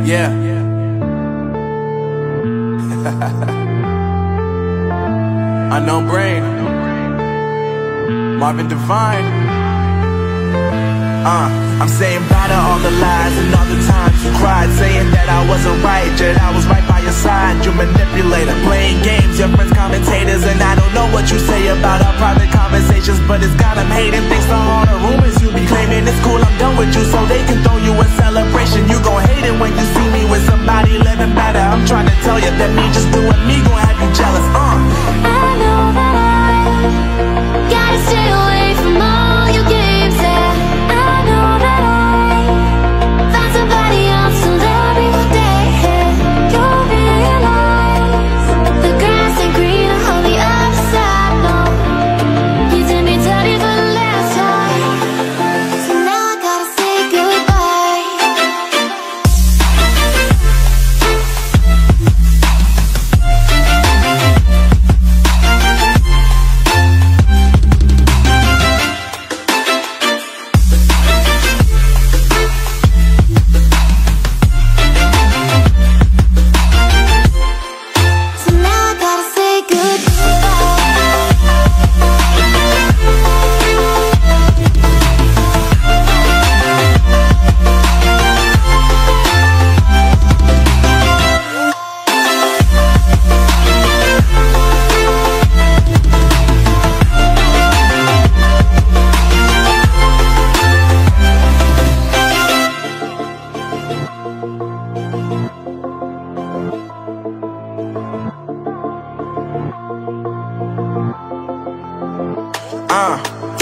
Yeah. Unknown Brain, Marvin Divine. I'm saying bye to all the lies and all the times you cried, saying that I wasn't right, yet I was right by your side. You manipulator, playing games, your friends commentators, and I don't know what you say about our private conversations, but it's got them hating. Thanks to all the rumors you be claiming. It's cool, I'm done with you, so they can throw you a celebration. You gon' hate it when you see me with somebody living better. I'm trying to tell you that me just doing me gon' have you jealous. I know that I gotta stay away from all your games, yeah. I know that I found somebody else to love me one day, yeah. You'll realize the grass ain't greener on the other side, no. You did me dirty for the last time, so now I gotta say goodbye.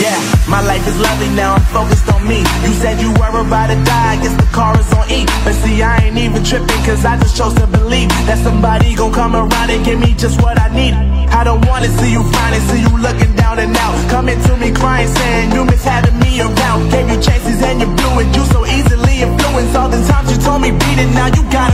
Yeah, my life is lovely now, I'm focused on me. You said you were about to die, I guess the car is on E. But see, I ain't even tripping, cause I just chose to believe that somebody gon' come around and give me just what I need. I don't wanna see you finding, see you looking down and out, coming to me crying, saying you miss having me around. Gave you chances and you blew it, you so easily influenced. All the times you told me beat it, now you got